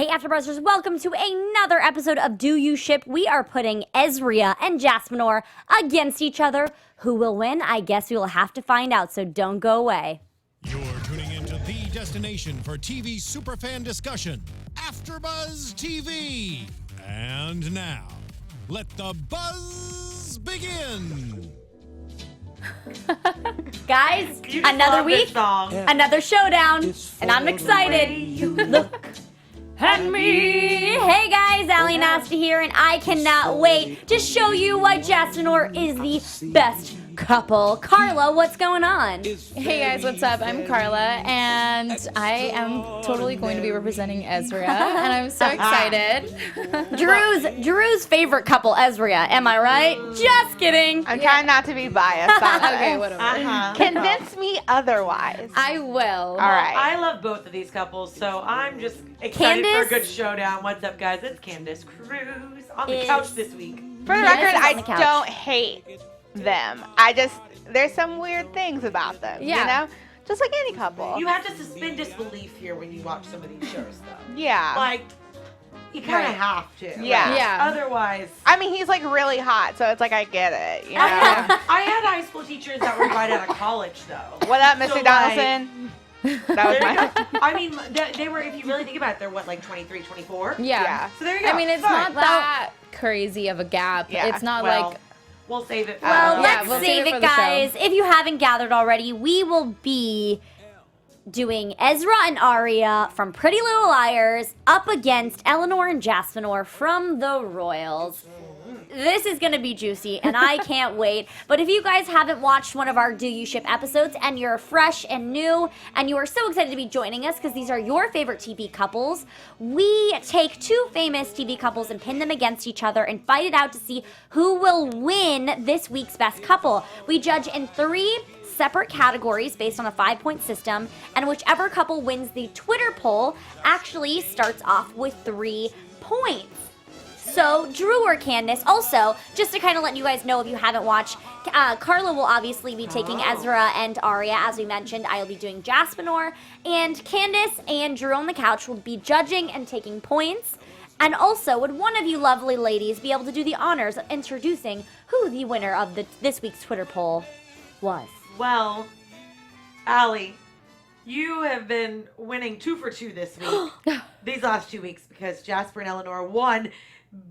Hey AfterBuzzers, welcome to another episode of Do You Ship? We are putting Ezra and Jasper against each other. Who will win? I guess we will have to find out, so don't go away. You're tuning into the destination for TV superfan discussion, AfterBuzz TV. And now, let the buzz begin. Guys, another week, another showdown, and I'm excited. Look at me. Hey guys, Nasta here, and I cannot wait to show you why Jasper is the best couple. Karla, what's going on? Hey guys, what's up? I'm Karla, and I am totally going to be representing Ezra, and I'm so excited. Drew's favorite couple, Ezra. Am I right? Just kidding. I'm trying not to be biased. Okay, whatever. Convince me otherwise. I will. All right. I love both of these couples, so I'm just excited for a Candice? good showdown. What's up, guys? It's Candice Cruz on the couch this week. For the Yes, record, on I the couch. don't hate them. There's some weird things about them. Yeah. You know? Just like any couple. You have to suspend disbelief here when you watch some of these shows, though. Yeah. Like, you kind of Right. have to. Yeah. Like, Yeah. Otherwise, I mean, he's like really hot, so it's like I get it. You know? I had high school teachers that were right out of college, though. What up, Mr. So, like, Donaldson? That was There you my. go. I mean, they were, if you really think about it, they're what, like 23, 24? Yeah. Yeah. So there you go. I mean, it's Fine. not that crazy of a gap. Yeah. It's not Well, like... we'll save it for Well, Yeah, let's we'll save save it it, for the show. guys. If you haven't gathered already, we will be doing Ezra and Aria from Pretty Little Liars up against Eleanor and Jasper from the Royals. This is going to be juicy, and I can't wait. But if you guys haven't watched one of our Do You Ship episodes and you're fresh and new and you are so excited to be joining us because these are your favorite TV couples, we take two famous TV couples and pin them against each other and fight it out to see who will win this week's best couple. We judge in 3 separate categories based on a 5-point system, and whichever couple wins the Twitter poll actually starts off with 3 points. So, Drew or Candice, also, just to kind of let you guys know if you haven't watched, Karla will obviously be taking Ezra and Aria, as we mentioned. I'll be doing Jasper, and Candice and Drew on the couch will be judging and taking points. And also, would one of you lovely ladies be able to do the honors of introducing who the winner of this week's Twitter poll was? Well, Allie, you have been winning 2 for 2 this week. These last 2 weeks, because Jasper and Eleanor won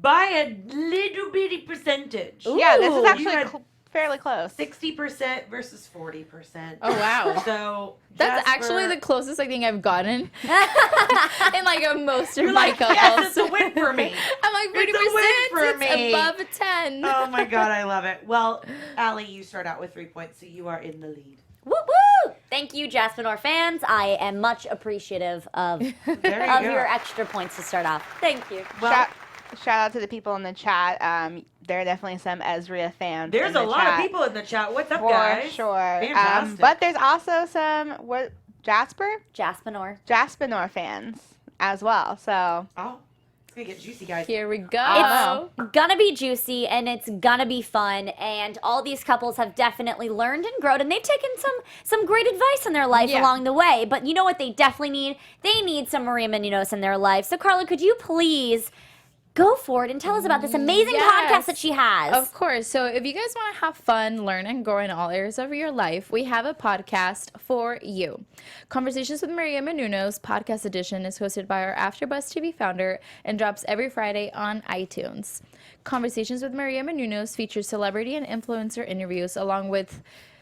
by a little bitty percentage. Yeah, this is Ooh, actually you had fairly close. 60% versus 40%. Oh, wow. So That's Jasper, actually the closest I think I've gotten in like most of You're my like, couples. yes, it's a win for me. I'm like 40%. It's a win for me. above a 10. Oh my God, I love it. Well, Allie, you start out with 3 points, so you are in the lead. Woo woo! Thank you, Jasper fans. I am much appreciative of There you of go. your extra points to start off. Thank you. Well, Shout out to the people in the chat. There are definitely some Ezra fans. there's in the a lot chat. of people in the chat. What's up, For guys? sure. Fantastic. But there's also some Jasper fans as well. So Oh, it's going to get juicy, guys. Here we go. It's gonna be juicy and it's gonna be fun, and all these couples have definitely learned and grown, and they've taken some great advice in their life Yeah. along the way. But you know what they definitely need? They need some Maria Menounos in their life. So Karla, could you please go for it and tell us about this amazing Yes. podcast that she has? Of course. So if you guys want to have fun, learn, and grow in all areas of your life, we have a podcast for you. Conversations with Maria Menounos podcast edition is hosted by our AfterBuzz TV founder and drops every Friday on iTunes. Conversations with Maria Menounos features celebrity and influencer interviews along with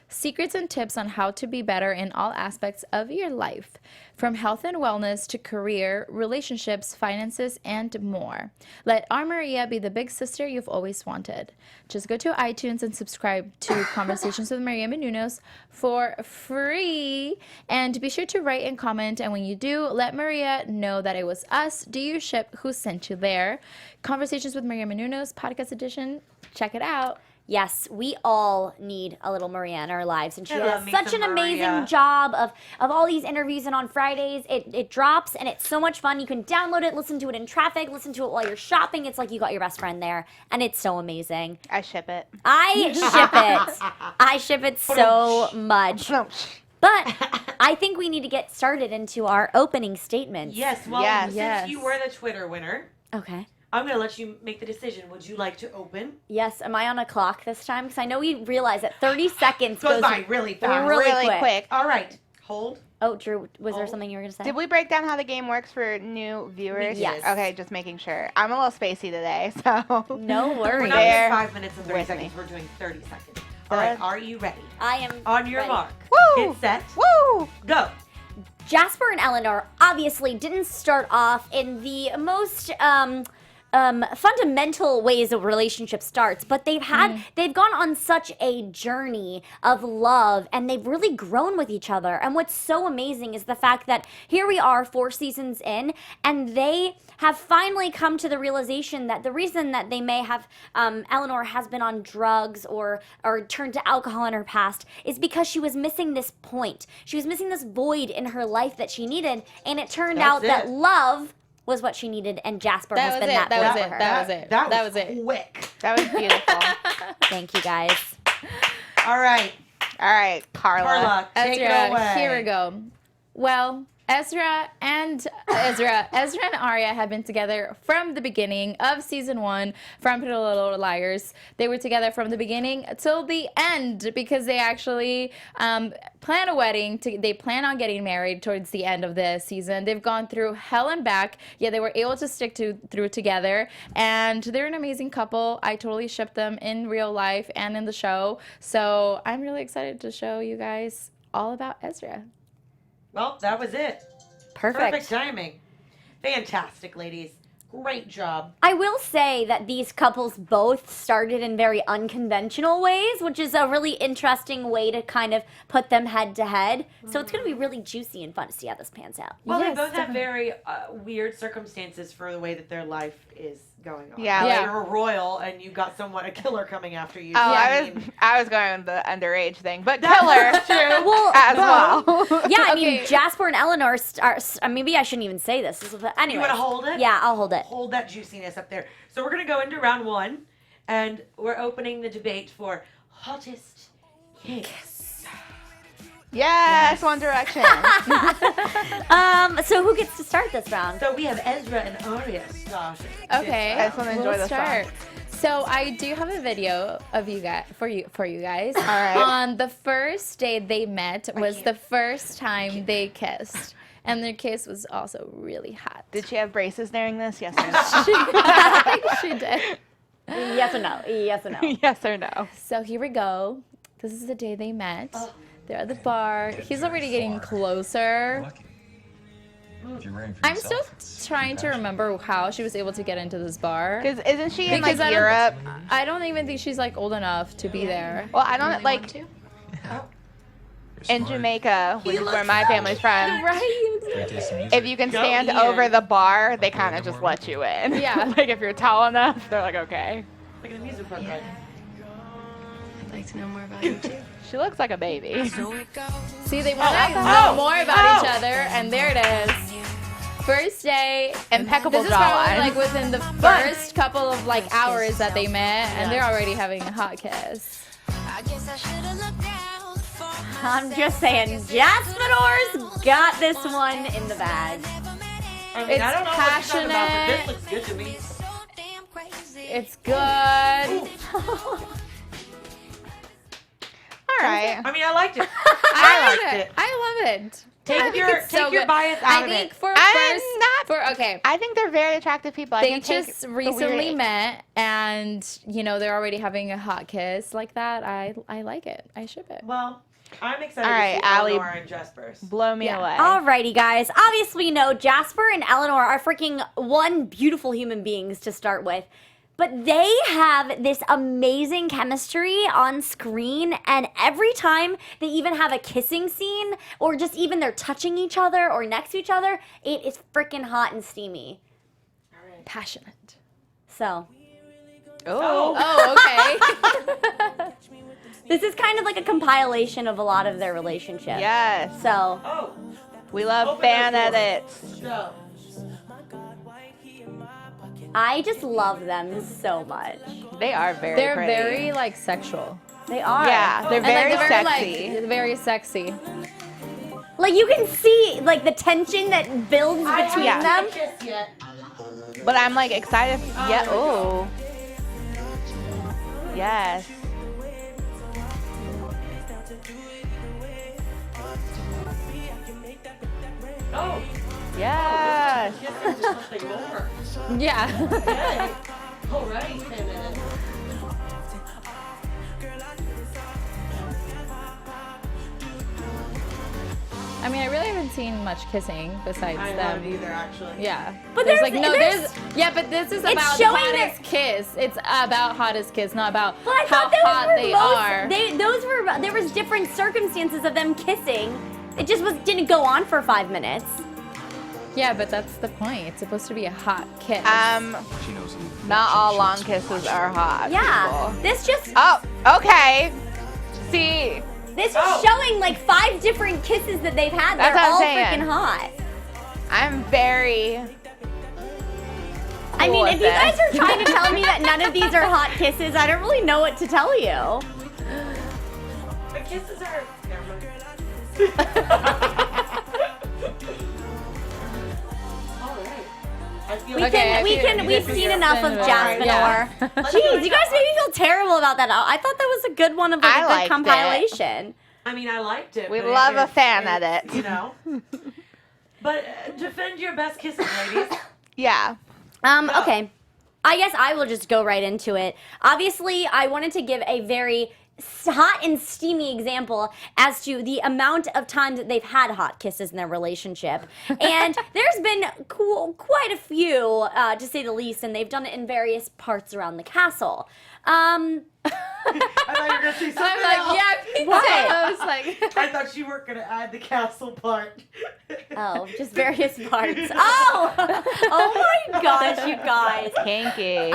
secrets and tips on how to be better in all aspects of your life, from health and wellness to career, relationships, finances, and more. Let our Maria be the big sister you've always wanted. Just go to iTunes and subscribe to Conversations with Maria Menounos for free. And be sure to write and comment. And when you do, let Maria know that it was us, Do You Ship, who sent you there. Conversations with Maria Menounos, podcast edition. Check it out. Yes, we all need a little Maria in our lives, and she I love has me such some an amazing Maria. job of all these interviews. And on Fridays, it drops, and it's so much fun. You can download it, listen to it in traffic, listen to it while you're shopping. It's like you got your best friend there, and it's so amazing. I ship it. I ship it. I ship it so much. But I think we need to get started into our opening statements. Yes, well, since you were the Twitter winner, Okay. I'm going to let you make the decision. Would you like to open? Yes. Am I on a clock this time? Because I know we realize that 30 seconds Goes by really fast. Really quick. All right. Hold. Oh, Drew, was there something you were going to say? Did we break down how the game works for new viewers? Yes. Okay, just making sure. I'm a little spacey today, so. No We're worries. not There doing 5 minutes and 30 with seconds. me. We're doing 30 seconds. All right. Are you ready? I am On your ready. mark. Woo! Get set. Woo! Go. Jasper and Eleanor obviously didn't start off in the most fundamental ways a relationship starts, but they've gone on such a journey of love, and they've really grown with each other. And what's so amazing is the fact that here we are 4 seasons in, and they have finally come to the realization that the reason that they may have Eleanor has been on drugs or turned to alcohol in her past is because she was missing this point. She was missing this void in her life that she needed, and it turned out that love was what she needed, and Jasper has been that void for her. That was it. Quick. That was beautiful. Thank you, guys. All right. All right, Karla. Karla, take it away. Here we go. Well, Ezra and Aria have been together from the beginning of season 1 from Pretty Little Liars. They were together from the beginning till the end because they actually plan a wedding. They plan on getting married towards the end of the season. They've gone through hell and back. Yeah, they were able to stick through together, and they're an amazing couple. I totally ship them in real life and in the show. So I'm really excited to show you guys all about Ezra. Well, that was it. Perfect timing. Fantastic, ladies. Great job. I will say that these couples both started in very unconventional ways, which is a really interesting way to kind of put them head to head. So it's going to be really juicy and fun to see how this pans out. Well, they both have very weird circumstances for the way that their life is going on. Yeah, like you're a royal and you got a killer coming after you. Oh, I was going with the underage thing, but killer well, as well. Yeah, I mean, Jasper and Eleanor maybe I shouldn't even say this. Anyway, you want to hold it? Yeah, I'll hold it. Hold that juiciness up there. So we're going to go into round 1, and we're opening the debate for hottest kiss. Yes, One Direction. So who gets to start this round? So we have Ezra and Aria starting. Okay, I just want to enjoy the song. So I do have a video of you guys for you guys. All right. On the first day they met was the first time they kissed, and their kiss was also really hot. Did she have braces during this? Yes or no? She did. Yes or no? Yes or no? Yes or no? So here we go. This is the day they met. They're at the bar. He's already getting closer. I'm still trying to remember how she was able to get into this bar. Because isn't she in Because Europe? I don't even think she's like old enough to be there. Well, I don't like in Jamaica, which is where my family's from. Right? If you can stand over the bar, they kind of just let you in. Yeah. Like if you're tall enough, they're like, okay. Like an amusement park ride. I'd like to know more about you too. She looks like a baby. See, they want to know more about each other, and there it is. First day. Impeccable This is probably jawline. like within the first couple of like hours that they met, and they're already having a hot kiss. I'm just saying, Jasminor's got this one in the bag. I mean, It's I don't know what you're talking about, but this passionate. looks good to me. It's good. All right. I mean, I liked it. I liked it. I love it. I Take think your it's so good. bias out I of think it. for I'm first, okay. I think they're very attractive people. I They can take just the recently weird- met, and they're already having a hot kiss like that. I like it. I ship it. Well, I'm excited All right, to see Allie. Eleanor and Jasper's. Blow me Yeah. away. Alrighty, guys. Obviously, you know, Jasper and Eleanor are freaking one beautiful human beings to start with. But they have this amazing chemistry on screen, and every time they even have a kissing scene, or just even they're touching each other or next to each other, it is freaking hot and steamy. Passionate. So, Oh, okay. this is kind of like a compilation of a lot of their relationship. Yes. So, Oh, We love Open fan those doors. edits. so. I just love them so much. They are very They're pretty. very sexual. They are. Yeah, they're And, very they're sexy. very sexy. Like, you can see, like, the tension that builds between Yeah. them. Kiss yet. But I'm like excited. Yeah. Oh. Yes. Oh, Yes. kissing something more. Yeah. Okay. All right, then. I mean, I really haven't seen much kissing besides I them. haven't either, actually. Yeah. But there's there's- like no there's- yeah, but this is It's about showing hottest kiss. It's about hottest kiss, not about But I how thought those hot were they most, are. there was different circumstances of them kissing. It just didn't go on for 5 minutes. Yeah, but that's the point. It's supposed to be a hot kiss. Not all long kisses are hot. Yeah. people. This just Oh. Okay. See. this is Oh. showing like 5 different kisses that they've had. That's They're what I'm all saying. freaking hot. I'm very. I cool mean, with if you guys this. are trying to tell me that none of these are hot kisses, I don't really know what to tell you. The kisses are. Never mind. All right. I feel We've seen enough of Jasper. Yeah. Jeez, you guys made me feel terrible about that. I thought that was a good one of I a good liked it. compilation. I mean, I liked it. We but love a it's- fan it's, edit. You know. But defend your best kisses, ladies. Yeah. Go. Okay. I guess I will just go right into it. Obviously, I wanted to give a very hot and steamy example as to the amount of times that they've had hot kisses in their relationship. And there's been quite a few, to say the least, and they've done it in various parts around the castle. I thought you were gonna say something I'm like, else. yeah, me What? too. I was like, I thought you weren't gonna add the castle part. Oh, just various parts. Oh! Oh my gosh, you guys. Kinky.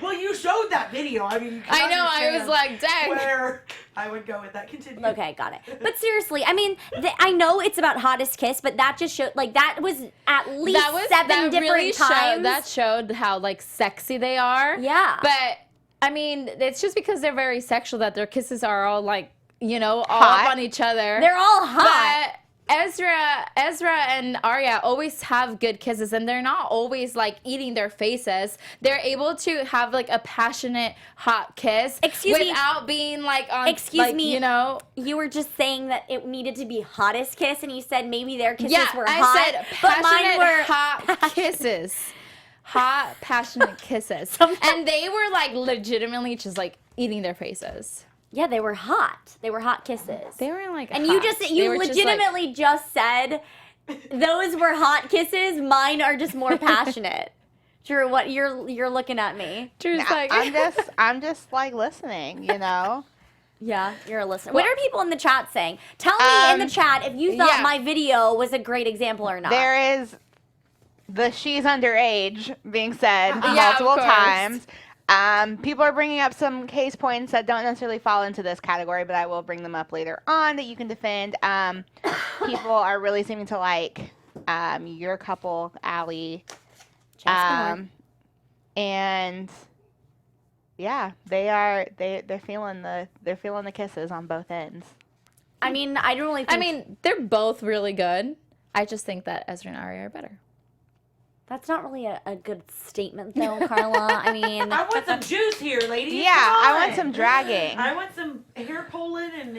Well, you showed that video. I mean, you can I know. I was understand like, dang. where I would go with that. Continue. Okay, got it. But seriously, I mean, I know it's about hottest kiss, but that just showed, like, that was at least seven different really times. that showed how like sexy they are. Yeah. But I mean, it's just because they're very sexual that their kisses are all like, you know, all Hot. up on each other. They're all hot. But Ezra and Aria always have good kisses, and they're not always like eating their faces. They're able to have like a passionate, hot kiss Excuse me. without being like on. Excuse like, me. You know. You were just saying that it needed to be hottest kiss, and you said maybe their kisses Yeah, were I hot, said but mine passionate, were hot kisses. Hot, passionate kisses. And they were like legitimately just like eating their faces. Yeah, they were hot. They were hot kisses. They were like and hot. you just They were just, like- legitimately just said those were hot kisses. Mine are just more passionate. Drew, what you're looking at me? Drew's like, I'm just like listening, you know. Yeah, you're a listener. What are people in the chat saying? Tell me in the chat if you thought yeah. my video was a great example or not. There is the she's underage being said Yeah, of multiple course. times. People are bringing up some case points that don't necessarily fall into this category, but I will bring them up later on that you can defend. People are really seeming to like your couple, Allie. And yeah, they're feeling the kisses on both ends. I mean, I don't really think I mean, they're both really good. I just think that Ezra and Aria are better. that's not really a good statement though, Carla. I mean, I want some juice here, ladies. Yeah, Come I want on. some dragging. I want some hair pulling and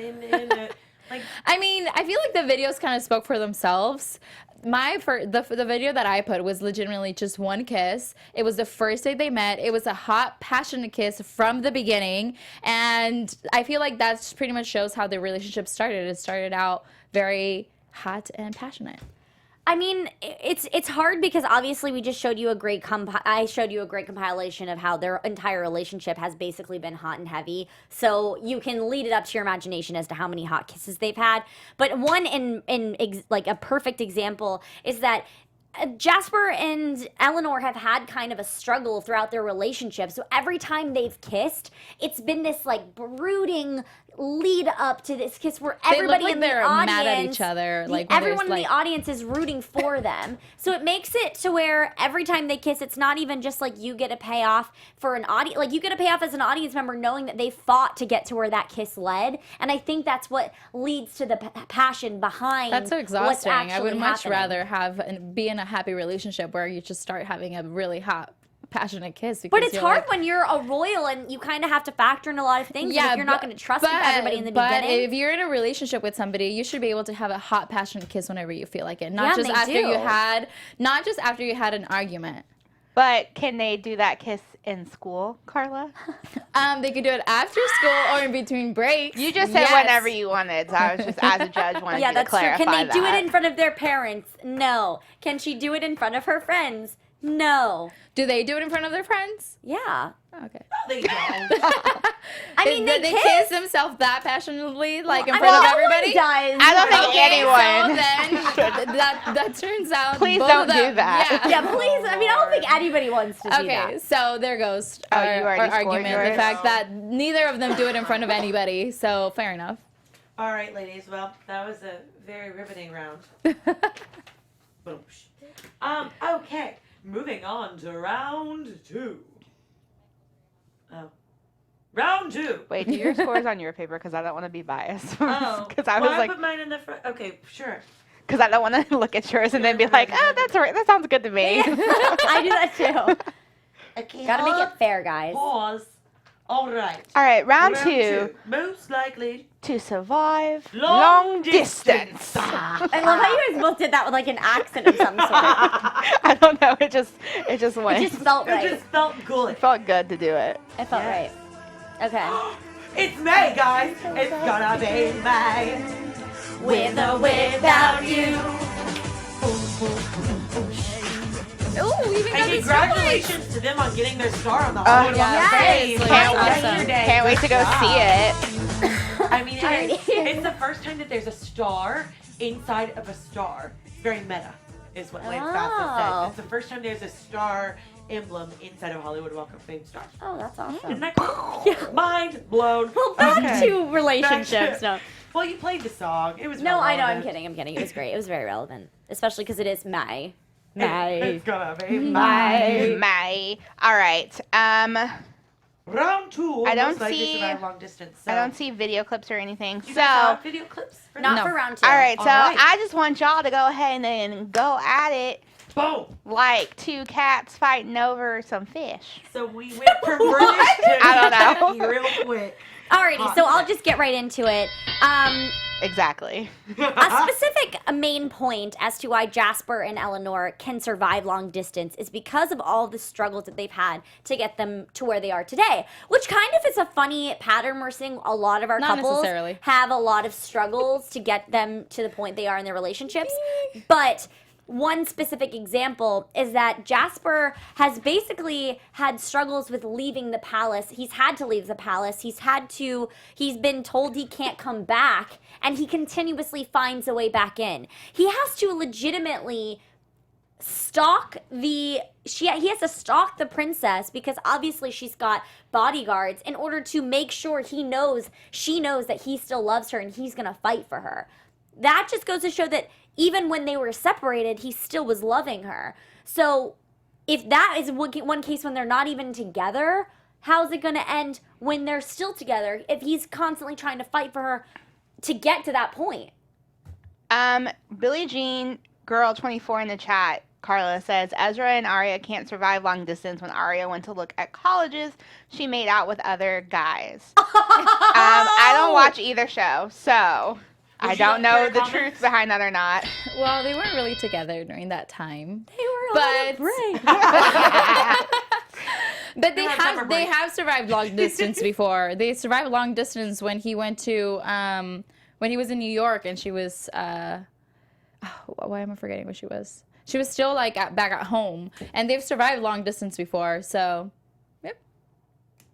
like. I mean, I feel like the videos kind of spoke for themselves. The video that I put was legitimately just one kiss. It was the first day they met. It was a hot, passionate kiss from the beginning, and I feel like that pretty much shows how the relationship started. It started out very hot and passionate. I mean, it's hard because obviously we just showed you I showed you a great compilation of how their entire relationship has basically been hot and heavy. So you can lead it up to your imagination as to how many hot kisses they've had. But one like a perfect example is that Jasper and Eleanor have had kind of a struggle throughout their relationship. So every time they've kissed, it's been this like brooding, lead up to this kiss where They look everybody like in the they're audience, mad at each other. Like when everyone in there's, the like- audience is rooting for them. So it makes it to where every time they kiss, it's not even just like you get a payoff for an audience. Like you get a payoff as an audience member knowing that they fought to get to where that kiss led. And I think that's what leads to the passion behind. That's so what's exhausting. I actually would much happening. rather be in a happy relationship where you just start having a really hot, passionate kiss. Because But it's you're hard like, when you're a royal and you kind of have to factor in a lot of things. Yeah, if you're not going to trust everybody in the but beginning. if you're in a relationship with somebody, you should be able to have a hot, passionate kiss whenever you feel like it. Not Yeah, just they after do. not just after you had an argument. But can they do that kiss in school, Karla? They could do it after school or in between breaks. You just said Yes. whenever you wanted, so I was just, as a judge, wanted Yeah, you to that's true. clarify Can they do that. it in front of their parents? No. Can she do it in front of her friends? No. Do they do it in front of their friends? Yeah. Okay. They don't. I mean, they kiss themselves that passionately, like in I front mean, of no everybody. one does. I don't think Okay, anyone. so then that turns out. Please both don't of do them- that. Yeah, please. I mean, I don't think anybody wants to do Okay, that. so there goes Oh, our, you already our scored argument. yours? The fact that neither of them do it in front of anybody. So fair enough. All right, ladies. Well, that was a very riveting round. Boom. Okay. Moving on to round 2. Oh. Round 2. Wait, do your scores on your paper because I don't want to be biased. Oh. Because I Well, was like, put mine in the front. Okay, sure. because I don't want to look at yours and then be like, oh, that's right, that sounds good to me. I do that too. Okay. Gotta make it fair, guys. Pause. All right. All right, round two. Most likely. To survive Long distance. I love how you guys both did that with like an accent of some sort. I don't know. It just went. It just felt It right. just felt good. It felt good to do it. It felt Yes. right. Okay. It's May, guys. It's gonna be May. With or without you. Ooh, we even got And the congratulations to them on getting their star on the Oh, Hollywood yeah. Walk of Fame. Yes. Can't That's wait. awesome. Can't wait to go see it. I mean, Alrighty. it's the first time that there's a star inside of a star. It's very meta, is what Lance Bassett Oh. said. It's the first time there's a star emblem inside of Hollywood Walk of Fame star. Oh, that's Isn't awesome. that cool? Mind blown. Well, back Okay. to relationships. No. Well, you played the song. It was No, I know. I'm relevant. kidding. I'm kidding. It was great. It was very relevant, especially because it is May. It's gonna be May. May. All right. Round 2. I don't most likely see- survive long distance. So. I don't see video clips or anything. You So, guys all have video clips for Not that? for round 2. right. So All right. I just want y'all to go ahead and go at it Boom. like two cats fighting over some fish. So we went from British to I don't know. real quick. Alrighty, so I'll just get right into it. Exactly. A specific main point as to why Jasper and Eleanor can survive long distance is because of all the struggles that they've had to get them to where they are today, which kind of is a funny pattern we're seeing. A lot of our Not couples necessarily. have a lot of struggles to get them to the point they are in their relationships, but one specific example is that Jasper has basically had struggles with leaving the palace. He's had to leave the palace. He's been told he can't come back, and he continuously finds a way back in. He has to legitimately stalk he has to stalk the princess because obviously she's got bodyguards in order to make sure she knows that he still loves her and he's going to fight for her. That just goes to show that even when they were separated, he still was loving her. So if that is one case when they're not even together, how's it going to end when they're still together if he's constantly trying to fight for her to get to that point? Billie Jean Girl 24 in the chat, Karla says, Ezra and Aria can't survive long distance. When Aria went to look at colleges, she made out with other guys. I don't watch either show, so I you don't like know their the comments? truth behind that or not. Well, they weren't really together during that time. They were But- on a break. But they They had summer have they break. have survived long distance before. They survived long distance when he went to when he was in New York and she was why am I forgetting what she was? She was still like back at home, and they've survived long distance before. So, yep.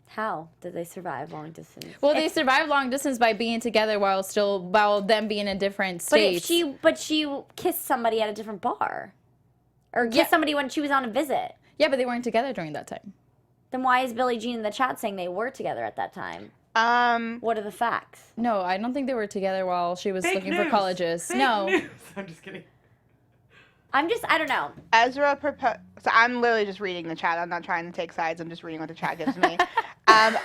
How did they survive long distance? Well, they survived long distance by being together while them being in different states. But she kissed somebody at a different bar, or kissed somebody when she was on a visit. Yeah, but they weren't together during that time. Then why is Billie Jean in the chat saying they were together at that time? What are the facts? No, I don't think they were together while she was Fake looking news. for colleges. Fake No. news. I'm just kidding. I don't know. Ezra proposed. So I'm literally just reading the chat. I'm not trying to take sides. I'm just reading what the chat gives me.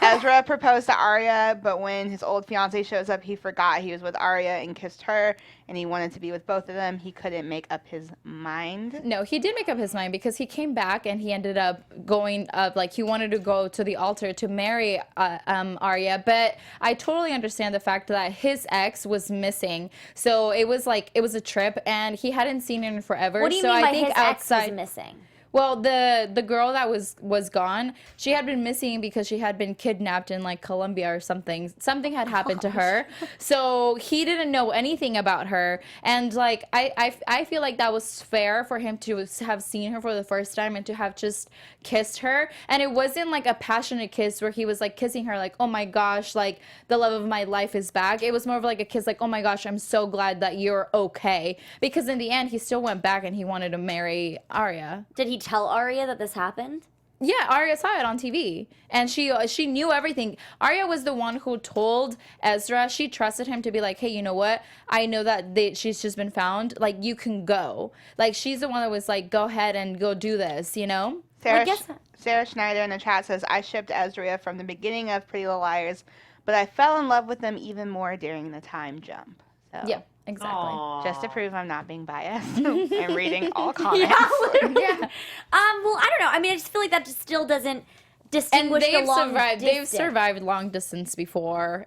Ezra proposed to Aria, but when his old fiance shows up, he forgot he was with Aria and kissed her, and he wanted to be with both of them. He couldn't make up his mind. No, he did make up his mind because he came back and he ended up going up, like he wanted to go to the altar to marry Aria. But I totally understand the fact that his ex was missing. So it was a trip and he hadn't seen her in forever. What do you so mean by I think his outside, ex was missing? Well, the girl that was gone, she had been missing because she had been kidnapped in like Colombia or something. Something had happened to her. So he didn't know anything about her. And like I feel like that was fair for him to have seen her for the first time and to have just kissed her. And it wasn't like a passionate kiss where he was like kissing her like, oh my gosh, like the love of my life is back. It was more of like a kiss like, oh my gosh, I'm so glad that you're okay. Because in the end, he still went back and he wanted to marry Aria. Did he tell Aria that this happened? Yeah, Aria saw it on TV, and she knew everything. Aria was the one who told Ezra. She trusted him to be like, hey, you know what? I know that she's just been found. Like, you can go. Like, she's the one that was like, go ahead and go do this, you know? Sarah Schneider in the chat says, I shipped Ezra from the beginning of Pretty Little Liars, but I fell in love with them even more during the time jump. So. Yeah. Exactly. Aw. Just to prove I'm not being biased, I'm reading all comments. Yeah. Yeah. Well, I don't know. I mean, I just feel like that just still doesn't distinguish And the long they've distance. survived long distance before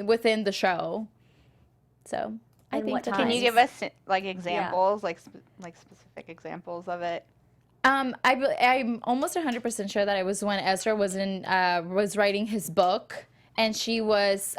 within the show. So I In think what that time? Can you give us like examples, like specific examples of it? I'm almost 100% sure that it was when Ezra was writing his book, and she was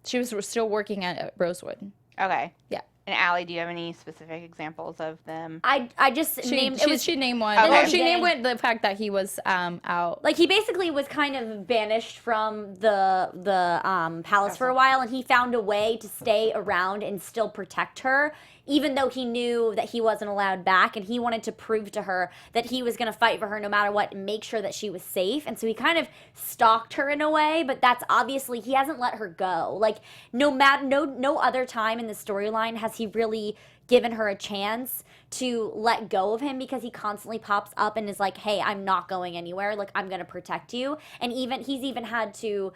still working at Rosewood. Okay. Yeah. And Allie, do you have any specific examples of them? I just named it was She named one. Okay. Well, she named the fact that he was out. like he basically was kind of banished from the palace for a while, and he found a way to stay around and still protect her, even though he knew that he wasn't allowed back, and he wanted to prove to her that he was going to fight for her no matter what and make sure that she was safe. And so he kind of stalked her in a way, but that's obviously he hasn't let her go. Like no other time in the storyline has he really given her a chance to let go of him, because he constantly pops up and is like, hey, I'm not going anywhere, like I'm going to protect you. And he's even had to,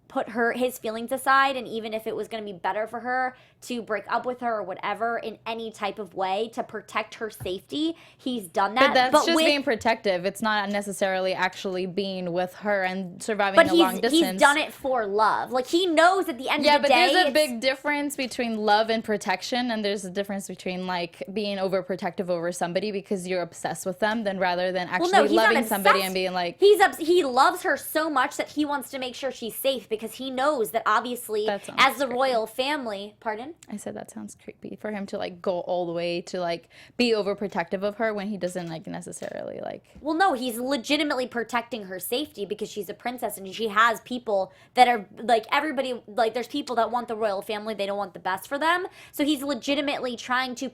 put his feelings aside, and even if it was going to be better for her to break up with her or whatever in any type of way to protect her safety, he's done that. But that's just being protective. It's not necessarily actually being with her and surviving a long distance. He's done it for love. Like he knows at the end of the day. Yeah, but there's a big difference between love and protection, and there's a difference between like being overprotective over somebody because you're obsessed with them, than rather than actually loving somebody and being like he loves her so much that he wants to make sure she's safe, because he knows that obviously as the royal family. Pardon? I said that sounds creepy for him to like go all the way to like be overprotective of her when he doesn't like necessarily like. Well, no, he's legitimately protecting her safety because she's a princess and she has people that are like everybody, like there's people that want the royal family, they don't want the best for them. So he's legitimately trying to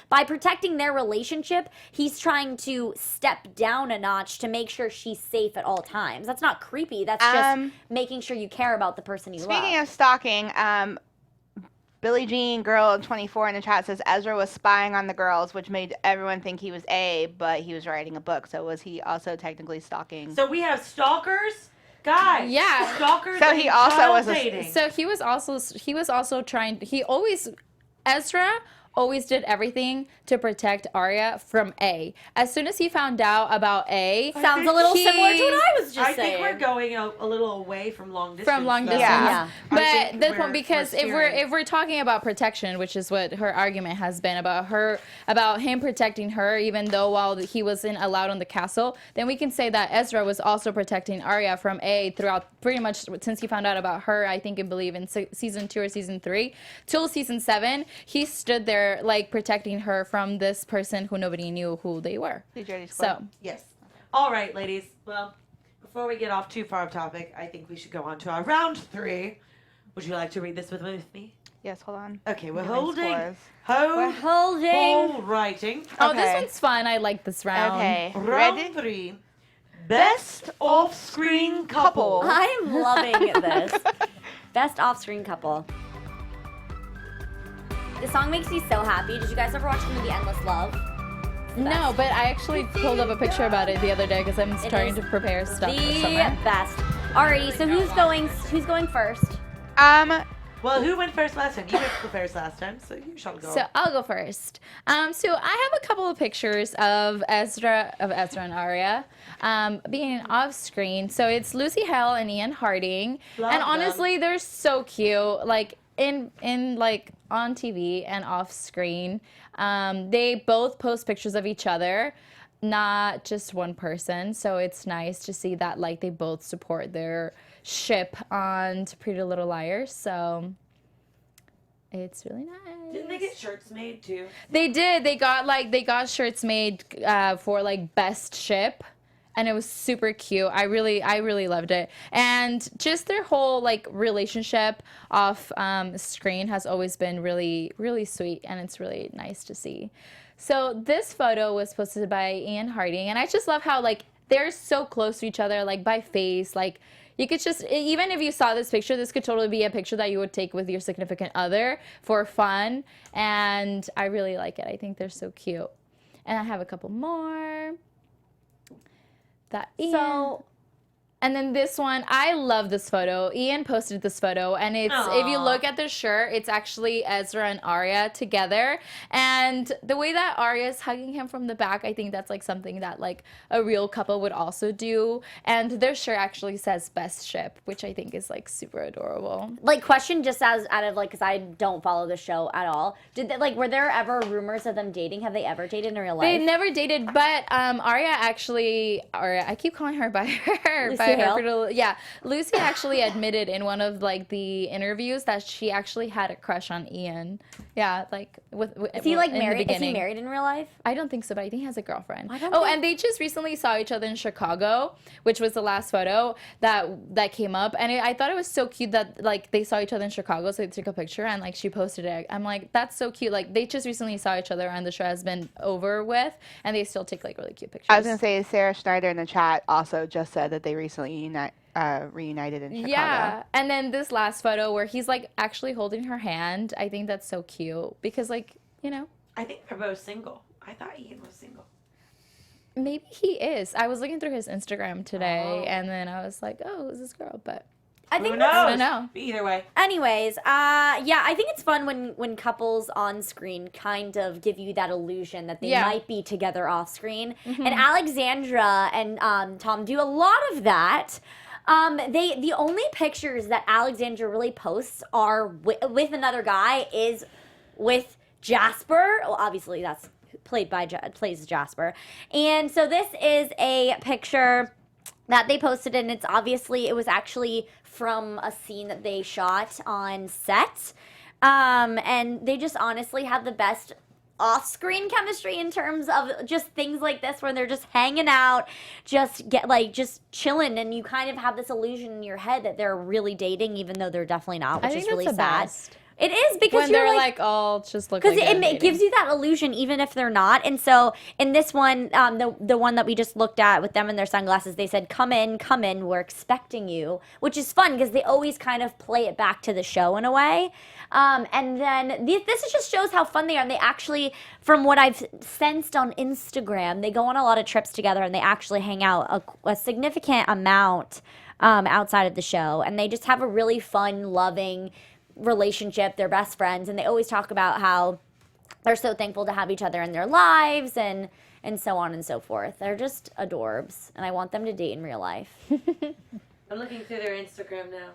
by protecting their relationship, he's trying to step down a notch to make sure she's safe at all times. That's not creepy. That's just making sure you care about the person you love. Speaking of stalking, Billie Jean Girl 24 in the chat says Ezra was spying on the girls, which made everyone think he was but he was writing a book. So was he also technically stalking? So we have stalkers, guys. Yeah. Stalkers. So and he also child was a- dating. So he was also trying. Ezra always did everything to protect Aria from A. As soon as he found out about A, Sounds a little similar to what I was just I saying. think we're going a little away from long distance. from long though. distance. Yeah. I But think the we're- point, because we're steering. if we're talking about protection, which is what her argument has been about him protecting her, even though while he wasn't allowed on the castle, then we can say that Ezra was also protecting Aria from A throughout pretty much since he found out about her. I believe in season 2 or season 3 till season 7, he stood there like protecting her from this person who nobody knew who they were. So Yes. All right, ladies. Well, before we get off too far off topic, I think we should go on to our round 3. Would you like to read this with me? Yes, hold on. Okay, we're Giving holding. scores. We're holding. Writing. oh, Okay. this one's fun. I like this round. Okay. Round Ready? 3. Best off-screen couple. I'm loving this. Best off-screen couple. This song makes me so happy. Did you guys ever watch the movie Endless Love? No, but I actually pulled up a picture about it the other day because I'm starting to prepare stuff for The summer. best. Alrighty, so who's going first? Well, who went first last time? You went first last time, so you shall go. So I'll go first. So I have a couple of pictures of Ezra and Aria being off screen. So it's Lucy Hale and Ian Harding, Love and them. honestly, they're so cute. Like in like on TV and off screen, they both post pictures of each other, not just one person. So it's nice to see that like they both support their ship on Pretty Little Liars. So it's really nice. Didn't they get shirts made too? They did. They got shirts made for like best ship, and it was super cute. I really loved it. And just their whole like relationship off screen has always been really sweet, and it's really nice to see. So this photo was posted by Ian Harding, and I just love how like they're so close to each other, like by face, like. You could just, even if you saw this picture, this could totally be a picture that you would take with your significant other for fun. And I really like it. I think they're so cute. And I have a couple more. And then this one, I love this photo. Ian posted this photo, and it's if you look at the shirt, it's actually Ezra and Aria together. And the way that Aria is hugging him from the back, I think that's like something that like a real couple would also do. And their shirt actually says best ship, which I think is like super adorable. Like, question just as out of like, because I don't follow the show at all. Did they, like, were there ever rumors of them dating? Have they ever dated in real life? They never dated, but Aria actually, I keep calling her by her. Lucy Hale? Lucy actually admitted in one of like the interviews that she actually had a crush on Ian. Yeah, like Is he like in the married? Is he beginning. married in real life? I don't think so, but I think he has a girlfriend. think- And they just recently saw each other in Chicago, which was the last photo that came up. And I thought it was so cute that like they saw each other in Chicago, so they took a picture and like she posted it. I'm like, that's so cute. Like they just recently saw each other and the show has been over with, and they still take like really cute pictures. I was gonna say Sarah Schneider in the chat also just said that they recently reunited in Chicago. Yeah, and then this last photo where he's like actually holding her hand, I think that's so cute because like, you know, I think they're both single. I thought Ian was single. maybe he is. I was looking through his Instagram today and then I was like, oh, who's this girl? But I think Who that's- knows? I don't know. Either way. Anyways, yeah, I think it's fun when couples on screen kind of give you that illusion that they Yeah. might be together off screen. And Alexandra and Tom do a lot of that. The only pictures that Alexandra really posts are with another guy is with Jasper. Well, obviously that's plays Jasper. And so this is a picture that they posted, and it was actually from a scene that they shot on set. And they just honestly have the best off-screen chemistry in terms of just things like this where they're just hanging out, just chilling, and you kind of have this illusion in your head that they're really dating, even though they're definitely not, which I think is really that's the sad. best. It is because When you're they're like all just look because like they're it dating. gives you that illusion even if they're not. And so in this one, the one that we just looked at with them in their sunglasses, they said, come in, we're expecting you, which is fun because they always kind of play it back to the show in a way. And then this just shows how fun they are. And they actually, from what I've sensed on Instagram, they go on a lot of trips together and they actually hang out a significant amount outside of the show. And they just have a really fun, loving relationship. They're best friends, and they always talk about how they're so thankful to have each other in their lives and so on and so forth. They're just adorbs, and I want them to date in real life. I'm looking through their Instagram now.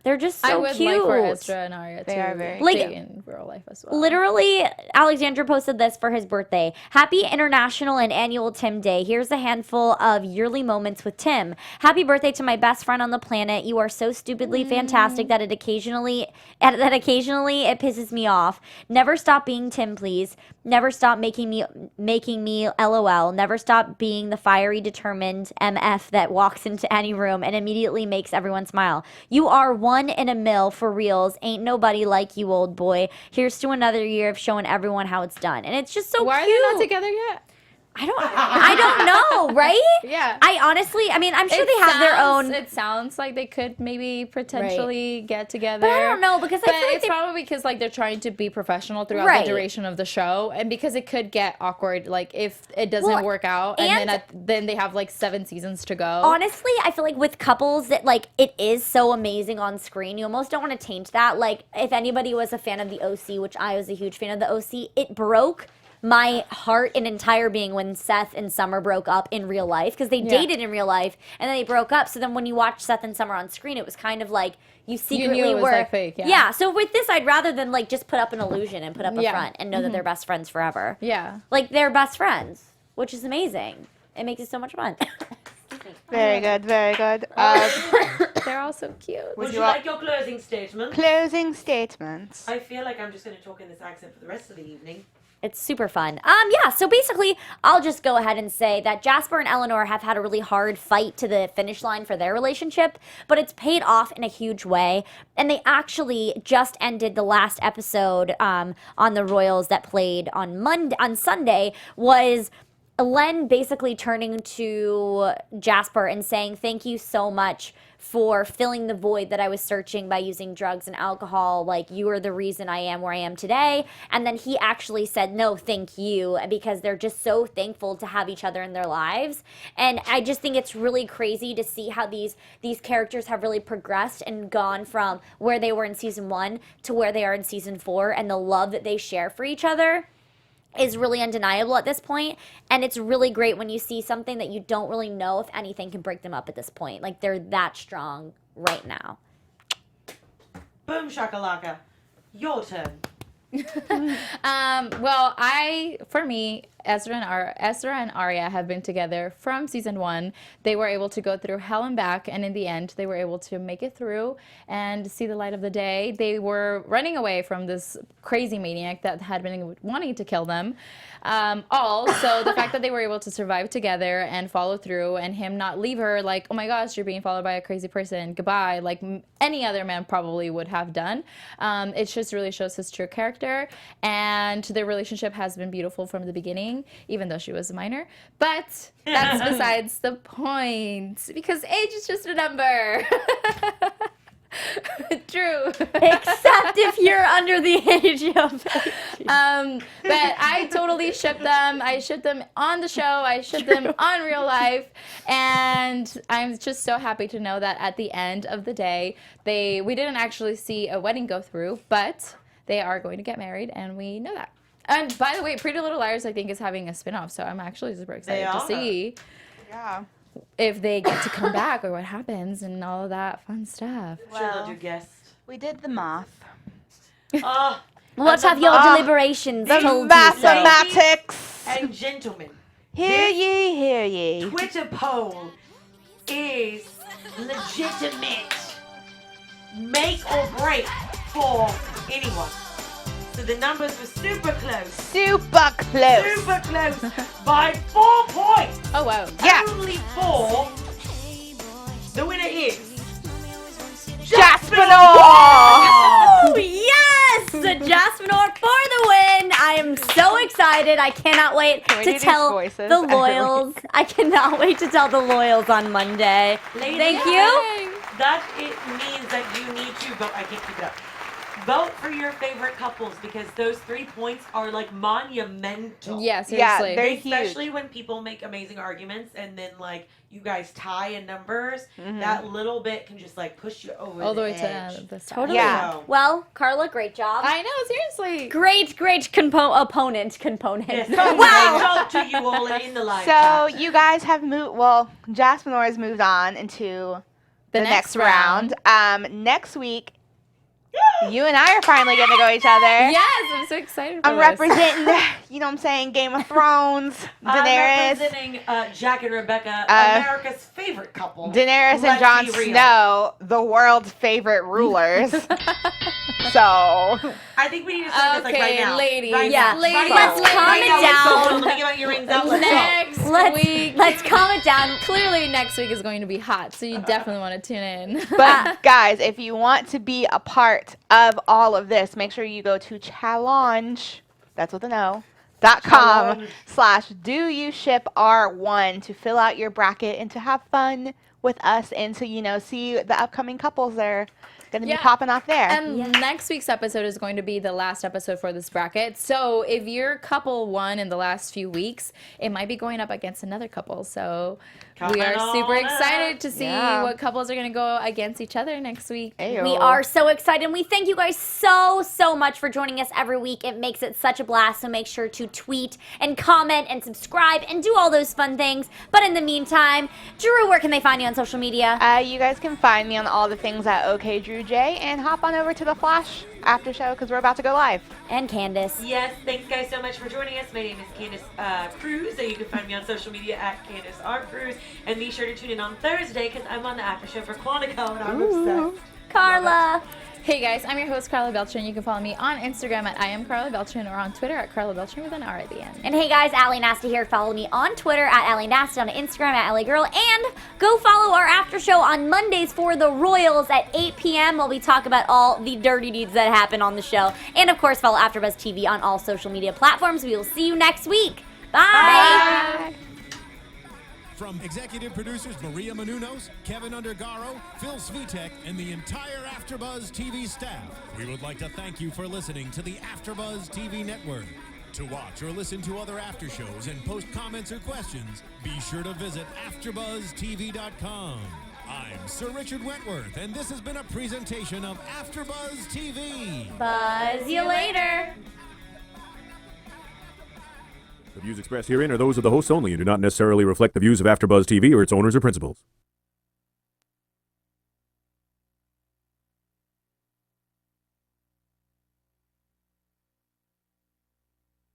They're just so I would cute. like for Ezra and Aria They to are very Like- date in real life as well. Literally, Alexandra posted this for his birthday. Happy International and Annual Tim Day. Here's a handful of yearly moments with Tim. Happy birthday to my best friend on the planet. You are so stupidly fantastic that occasionally it pisses me off. Never stop being Tim, please. Never stop making me LOL. Never stop being the fiery, determined MF that walks into any room and immediately makes everyone smile. You are one in a mill for reals. Ain't nobody like you, old boy. Here's to another year of showing everyone how it's done. And it's just so Why cute. are they not together yet? I don't know. know, right? Yeah. I honestly, I mean, I'm sure they have their own. It sounds like they could maybe potentially get together. But I don't know, because I But feel like it's probably because like they're trying to be professional throughout Right. the duration of the show, and because it could get awkward, like if it doesn't Well, work out, and and- then they have like 7 seasons to go. Honestly, I feel like with couples that like it is so amazing on screen, you almost don't want to taint that. Like if anybody was a fan of the OC, which I was a huge fan of the OC, it broke my heart and entire being when Seth and Summer broke up in real life, because they dated in real life and then they broke up. So then when you watch Seth and Summer on screen, it was kind of like you secretly it was, were like, fake, yeah. So with this, I'd rather than like just put up an illusion and put up a Yeah. front and know that they're best friends forever. Yeah. Like they're best friends, which is amazing. It makes it so much fun. Very good, very good. They're all so cute. Would you you all- like your closing statement? Closing statements. I feel like I'm just going to talk in this accent for the rest of the evening. It's super fun. Yeah, so basically, I'll just go ahead and say that Jasper and Eleanor have had a really hard fight to the finish line for their relationship, but it's paid off in a huge way. And they actually just ended the last episode on the Royals that played on Sunday was Len basically turning to Jasper and saying, "Thank you so much for filling the void that I was searching by using drugs and alcohol. Like, you are the reason I am where I am today." And then he actually said, "No, thank you," because they're just so thankful to have each other in their lives. And I just think it's really crazy to see how these characters have really progressed and gone from where they were in season 1 to where they are in season 4, and the love that they share for each other is really undeniable at this point. And it's really great when you see something that you don't really know if anything can break them up at this point. Like, they're that strong right now. Boom shakalaka. Your turn. Well, for me, Ezra and Aria have been together from season 1. They were able to go through hell and back, and in the end, they were able to make it through and see the light of the day. They were running away from this crazy maniac that had been wanting to kill them. So the fact that they were able to survive together and follow through, and him not leave her like, "Oh my gosh, you're being followed by a crazy person, goodbye," like any other man probably would have done. It just really shows his true character, and their relationship has been beautiful from the beginning, even though she was a minor. But that's besides the point, because age is just a number. True. Except if you're under the age of... But I totally ship them. I ship them on the show. I ship them on real life. And I'm just so happy to know that at the end of the day, we didn't actually see a wedding go through, but they are going to get married, and we know that. And by the way, Pretty Little Liars, I think, is having a spinoff, so I'm actually super excited to see if they get to come back or what happens and all of that fun stuff. Sure, they'll do guests. We did the math. What have your deliberations The told you? mathematics. And gentlemen, Hear ye, hear ye. Twitter poll is legitimate make or break for anyone. So the numbers were super close. Super close. Super close by 4 points. Oh, wow. Yeah. Only 4. The winner is Jasper. Oh, yes! Jasminor for the win. I am so excited. I cannot wait Can we to do tell these voices the every loyals. I cannot wait to tell the loyals on Monday. Ladies, Thank you. That it means that you need to vote. I can't keep it up. Vote for your favorite couples, because those 3 points are like monumental. Yeah, seriously. they're Especially when people make amazing arguments and then like you guys tie in numbers, that little bit can just like push you over all the way edge. to the side. Totally. Yeah. So, Well, Carla, great job. I know, seriously. Great opponent. yes, Wow. great job to you all in the live So chat. you guys have moved. Well, Jasper has moved on into the next round. Next week, you and I are finally getting to go each other. Yes, I'm so excited for I'm this. representing, you know what I'm saying, Game of Thrones, I'm Daenerys. representing Jack and Rebecca, America's favorite couple. Daenerys and Let's Jon be real. Snow, the world's favorite rulers. So, I think we need to start this like right Okay, now. ladies. Right Yeah, now. ladies, Right let's now. calm Right it now. Let's go. down. Let me get my earrings out. Let's go. Next week. Let's calm it down. Clearly, next week is going to be hot, so you definitely want to tune in. but guys, if you want to be a part of all of this, make sure you go to challenge, that's with an O, patreon.com/doyoushippr1 to fill out your bracket and to have fun with us and to, see the upcoming couples that are going to be popping off there. And next week's episode is going to be the last episode for this bracket. So if your couple won in the last few weeks, it might be going up against another couple. So we are super excited to see what couples are going to go against each other next week. Ayo. We are so excited. And we thank you guys so much for joining us every week. It makes it such a blast. So make sure to tweet and comment and subscribe and do all those fun things. But in the meantime, Drew, where can they find you on social media? You guys can find me on all the things at OKDrewJ and hop on over to the Flash after show because we're about to go live. And Candice. Yes, thanks guys so much for joining us. My name is Candice Cruz, and you can find me on social media at Candice R. Cruz. And be sure to tune in on Thursday because I'm on the after show for Quantico and I'm obsessed. Carla. Hey guys, I'm your host, Karla Beltran. You can follow me on Instagram at @IamKarlaBeltran or on Twitter at Karla Beltran with an R at the end. And hey guys, Allie Nasta here. Follow me on Twitter at Allie Nasta, on Instagram at AllieGirl, and go follow our after show on Mondays for the Royals at 8 p.m. while we talk about all the dirty deeds that happen on the show. And of course, follow AfterBuzz TV on all social media platforms. We will see you next week. Bye. From executive producers Maria Menounos, Keven Undergaro, Phil Svitek, and the entire AfterBuzz TV staff, we would like to thank you for listening to the AfterBuzz TV network. To watch or listen to other after shows and post comments or questions, be sure to visit AfterBuzzTV.com. I'm Sir Richard Wentworth, and this has been a presentation of AfterBuzz TV. Buzz you later. The views expressed herein are those of the hosts only and do not necessarily reflect the views of AfterBuzz TV or its owners or principals.